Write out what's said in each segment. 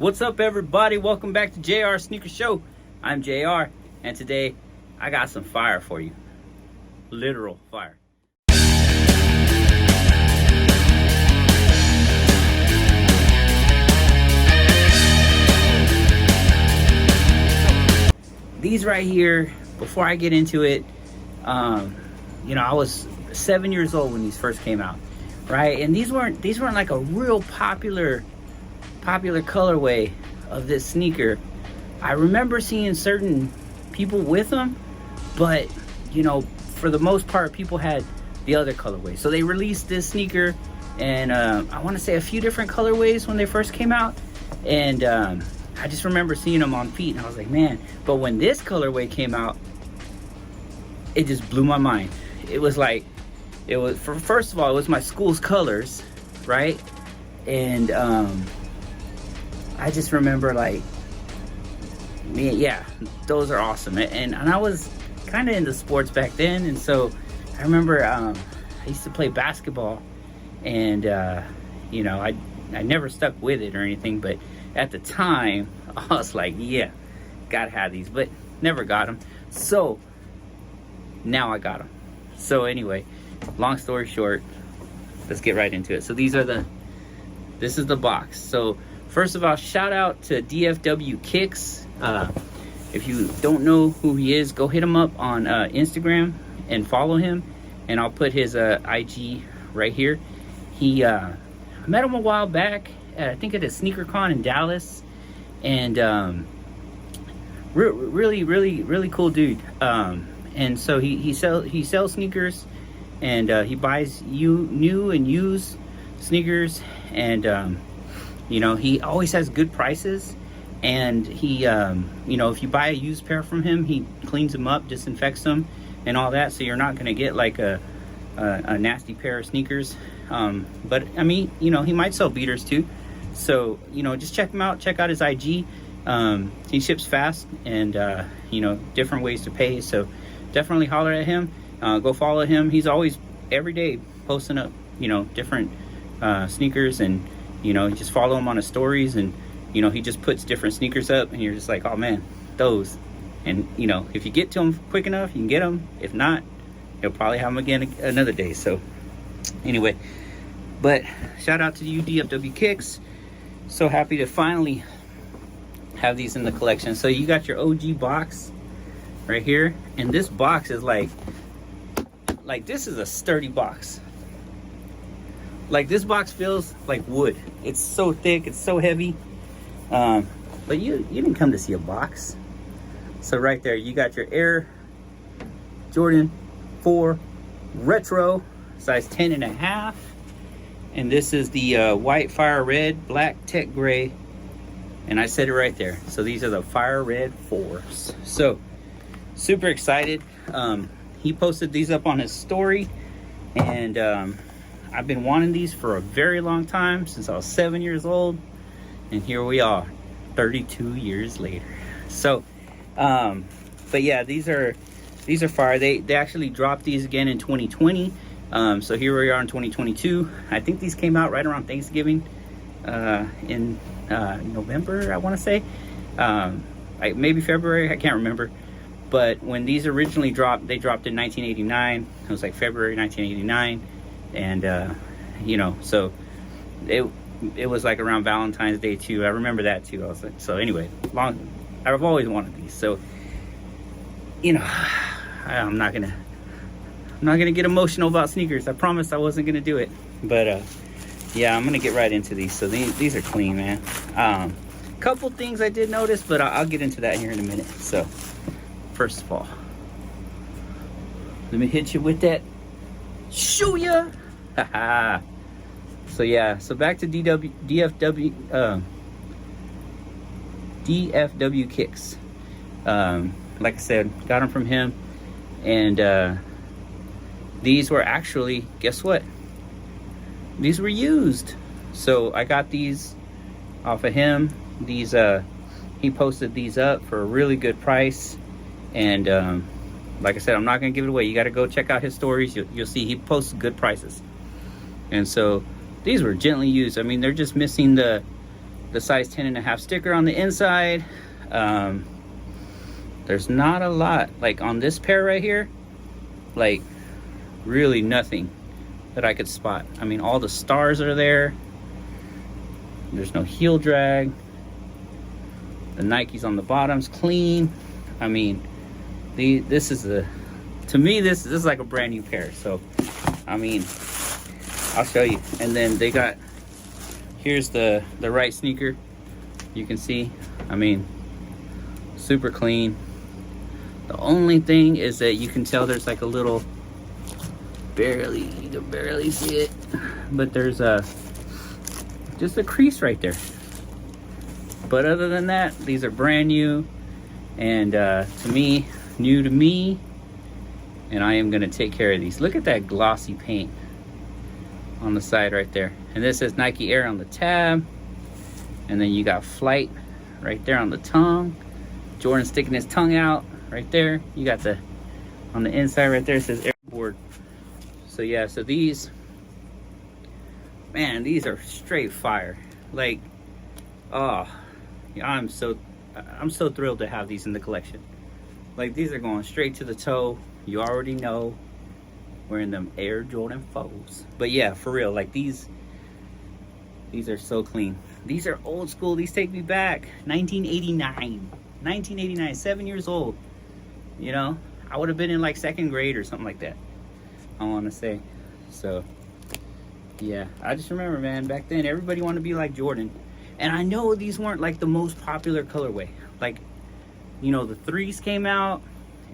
What's up, everybody? Welcome back to JR Sneaker Show. I'm JR, and today I got some fire for you. Literal fire. These right here, before I get into it, I was 7 years old when these first came out, right? And these weren't like a real popular colorway of this sneaker. I remember seeing certain people with them, but for the most part, people had the other colorway. So they released this sneaker, and I want to say a few different colorways when they first came out, and I just remember seeing them on feet, and I was like, man. But when this colorway came out, it just blew my mind. First of all, it was my school's colors, right? And I just remember, like, man, yeah, those are awesome. And I was kind of into sports back then, and so I remember I used to play basketball, and I never stuck with it or anything, but at the time I was like, yeah, gotta have these, but never got them. So now I got them. So anyway, long story short, let's get right into it. So this is the box. So first of all, shout out to DFW Kicks. If you don't know who he is, go hit him up on Instagram and follow him, and I'll put his IG right here. I met him a while back, I think at a SneakerCon in Dallas, and really cool dude. And so he sells sneakers, and he buys new and used sneakers, and he always has good prices. And he if you buy a used pair from him, he cleans them up, disinfects them and all that, so you're not going to get like a nasty pair of sneakers. But I mean, he might sell beaters too, so just check him out, check out his IG. He ships fast, and different ways to pay, so definitely holler at him. Go follow him. He's always every day posting up different sneakers, and just follow him on his stories, and he just puts different sneakers up, and you're just like, oh man, those. And if you get to them quick enough, you can get them. If not, you'll probably have them again another day. So anyway, but shout out to you, DFW Kicks. So happy to finally have these in the collection. So you got your OG box right here, and this box is like this is a sturdy box. Like, this box feels like wood. It's so thick, it's so heavy. But you didn't come to see a box. So right there, you got your Air Jordan 4 Retro, size 10.5. And this is the white fire red, black tech gray. And I said it right there. So these are the fire red 4s. So super excited. He posted these up on his story, and I've been wanting these for a very long time, since I was 7 years old, and here we are 32 years later. So but yeah, these are fire. They actually dropped these again in 2020. So here we are in 2022. I think these came out right around Thanksgiving in November, I want to say, maybe February, I can't remember. But when these originally dropped, they dropped in 1989. It was like February 1989, and so it was like around Valentine's Day too. I remember that too. I was like, so anyway, I've always wanted these. So I'm not gonna get emotional about sneakers. I promised I wasn't gonna do it, but yeah, I'm gonna get right into these. So these are clean, man. Couple things I did notice, but I'll get into that here in a minute. So first of all, let me hit you with that show ya. So yeah, so back to DFW Kicks. Like I said, got them from him, and these were actually, guess what? These were used. So I got these off of him. These he posted these up for a really good price, and like I said, I'm not gonna give it away. You got to go check out his stories. You'll see he posts good prices. And so these were gently used. I mean, they're just missing the the size 10.5 sticker on the inside. There's not a lot, like on this pair right here, like really nothing that I could spot. I mean, all the stars are there. There's no heel drag. The Nikes on the bottom's clean. I mean, this is to me, this is like a brand new pair. So, I mean, I'll show you. And then they got, here's the right sneaker. You can see, I mean, super clean. The only thing is that you can tell there's like a little, you can barely see it, but there's just a crease right there. But other than that, these are brand new, and to me, new to me, and I am gonna take care of these. Look at that glossy paint on the side right there. And this says Nike Air on the tab, and then you got Flight right there on the tongue. Jordan sticking his tongue out right there. You got the, on the inside right there, it says Airboard. So yeah, so these, man, these are straight fire. Like, oh, yeah, I'm so thrilled to have these in the collection. Like, these are going straight to the toe. You already know, wearing them Air Jordan 4s. But yeah, for real, like these are so clean. These are old school. These take me back 1989, 7 years old. You know, I would have been in like second grade or something like that, I want to say. So yeah, I just remember, man, back then everybody wanted to be like Jordan. And I know these weren't like the most popular colorway. Like, you know, the 3s came out,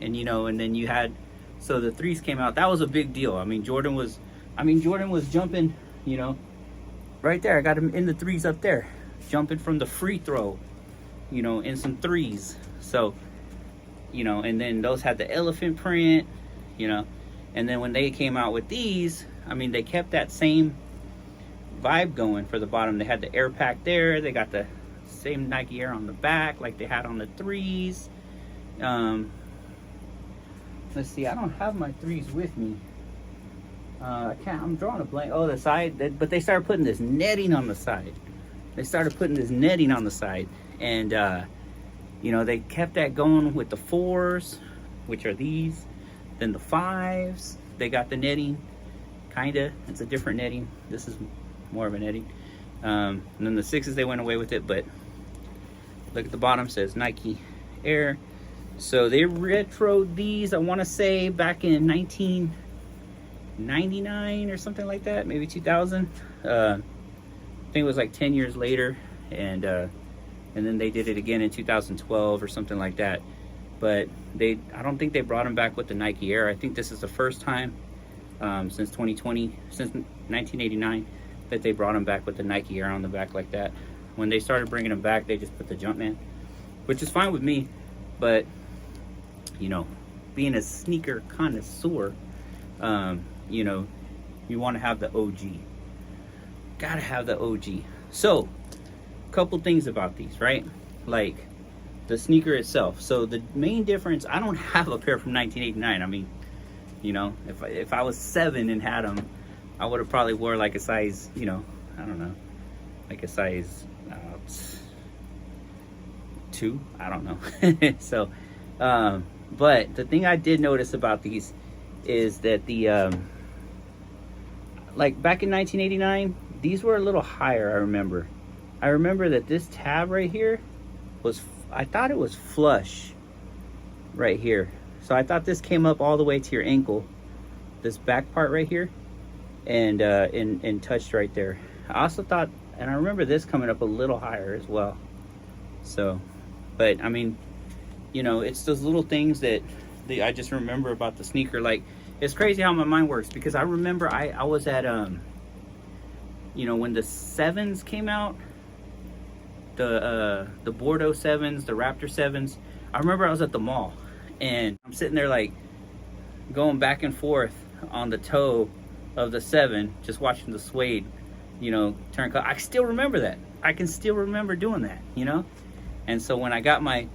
and you know, and then you had, so the 3s came out. That was a big deal. I mean, Jordan was jumping, you know, right there. I got him in the 3s up there, jumping from the free throw, you know, in some 3s. So, you know, and then those had the elephant print, you know, and then when they came out with these, I mean, they kept that same vibe going for the bottom. They had the air pack there. They got the same Nike Air on the back like they had on the 3s. Let's see, I don't have my 3s with me. I'm drawing a blank. Oh, the side, but they started putting this netting on the side. And you know, they kept that going with the 4s, which are these. Then the 5s, they got the netting, kinda. It's a different netting. This is more of a netting. And then the 6s, they went away with it, but look at the bottom, says Nike Air. So they retroed these, I want to say, back in 1999 or something like that, maybe 2000. I think it was like 10 years later, and then they did it again in 2012 or something like that. But I don't think they brought them back with the Nike Air. I think this is the first time since 2020, since 1989, that they brought them back with the Nike Air on the back like that. When they started bringing them back, they just put the Jumpman, which is fine with me. But you know, being a sneaker connoisseur, you know, you want to have the OG. Gotta have the OG. So, a couple things about these, right? Like the sneaker itself. So the main difference, I don't have a pair from 1989. I mean, you know, if I was 7 and had them, I would have probably wore like a size, you know, I don't know, like a size 2. I don't know. So, but the thing I did notice about these is that the like back in 1989, these were a little higher. I remember that this tab right here was, I thought it was flush right here. So I thought this came up all the way to your ankle, this back part right here, and touched right there. I also thought, and I remember this coming up a little higher as well. So, but I mean, you know, it's those little things that I just remember about the sneaker. Like, it's crazy how my mind works, because I remember I was at you know, when the 7s came out, the Bordeaux 7s, the Raptor 7s, I remember I was at the mall and I'm sitting there like going back and forth on the toe of the 7, just watching the suede, you know, turn color. I still remember that. I can still remember doing that, you know. And so when I got my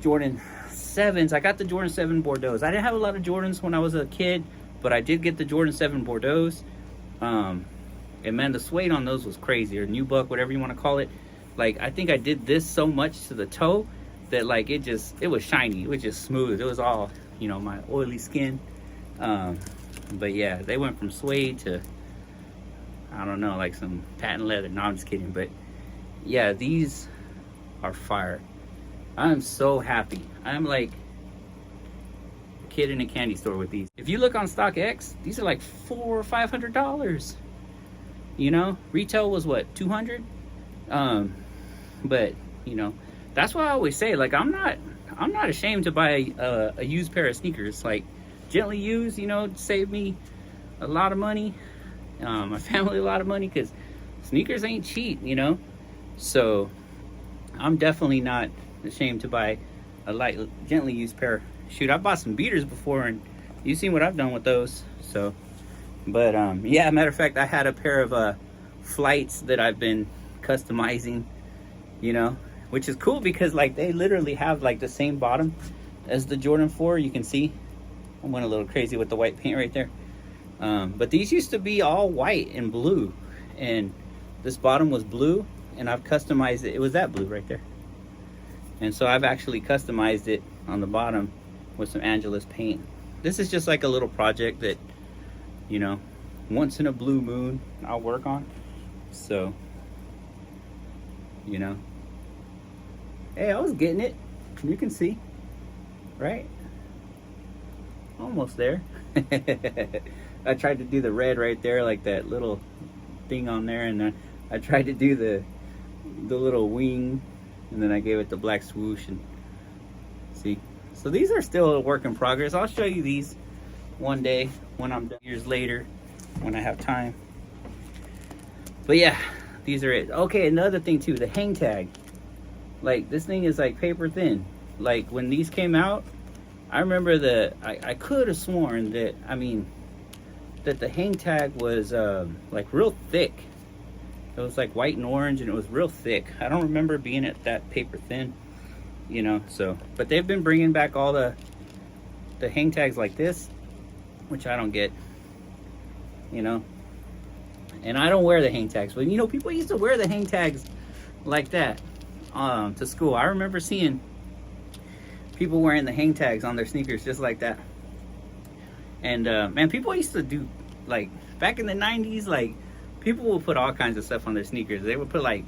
Jordan 7s, I got the Jordan 7 Bordeaux. I didn't have a lot of Jordans when I was a kid, but I did get the Jordan 7 Bordeaux. And man, the suede on those was crazy, or nubuck, whatever you want to call it. Like, I think I did this so much to the toe that like it was shiny. It was just smooth. It was all, you know, my oily skin. But yeah, they went from suede to, I don't know, like some patent leather. No, I'm just kidding. But yeah, these are fire. I'm so happy. I'm like a kid in a candy store with these. If you look on StockX, these are like $400 or $500. You know, retail was what, 200? But you know, that's why I always say, like, I'm not ashamed to buy a used pair of sneakers. Like, gently used, you know, save me a lot of money, my family a lot of money, because sneakers ain't cheap, you know. So I'm definitely not ashamed to buy a light, gently used pair. Shoot, I bought some beaters before, and you've seen what I've done with those. So, but yeah, matter of fact, I had a pair of flights that I've been customizing, you know, which is cool because like they literally have like the same bottom as the Jordan 4. You can see I went a little crazy with the white paint right there. But these used to be all white and blue, and this bottom was blue, and I've customized it. It was that blue right there. And so I've actually customized it on the bottom with some Angelus paint. This is just like a little project that, you know, once in a blue moon I'll work on. So, you know, hey, I was getting it. You can see, right? Almost there. I tried to do the red right there, like that little thing on there, and then I tried to do the little wing, and then I gave it the black swoosh. And see, so these are still a work in progress. I'll show you these one day when I'm done, years later, when I have time. But yeah, these are it. Okay, another thing too, the hang tag. Like, this thing is like paper thin. Like, when these came out, I remember I could have sworn that, I mean, that the hang tag was like real thick. It was like white and orange, and it was real thick. I don't remember being at that paper thin, you know. So, but they've been bringing back all the hang tags like this, which I don't get, you know. And I don't wear the hang tags, but you know, people used to wear the hang tags like that to school. I remember seeing people wearing the hang tags on their sneakers just like that. And man, people used to do, like, back in the 90s, like, people would put all kinds of stuff on their sneakers. They would put like,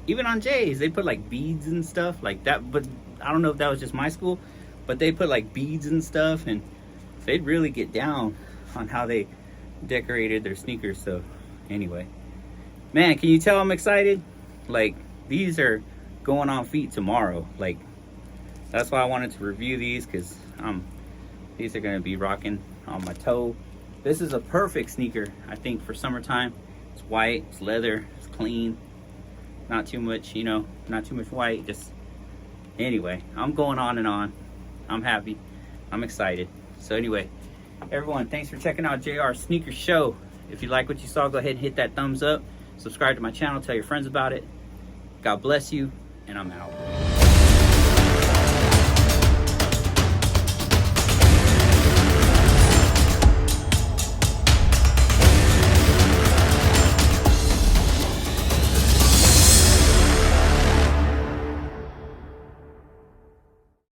even on J's, they put like beads and stuff like that. But I don't know if that was just my school, but they put like beads and stuff, and they'd really get down on how they decorated their sneakers. So anyway, man, can you tell I'm excited? Like, these are going on feet tomorrow. Like, that's why I wanted to review these, because these are going to be rocking on my toe. This is a perfect sneaker, I think, for summertime. It's white, it's leather, it's clean, not too much, you know, not too much white. Just, anyway, I'm going on and on. I'm happy, I'm excited. So anyway, everyone, thanks for checking out JR Sneaker Show. If you like what you saw, go ahead and hit that thumbs up, subscribe to my channel, tell your friends about it. God bless you, and I'm out.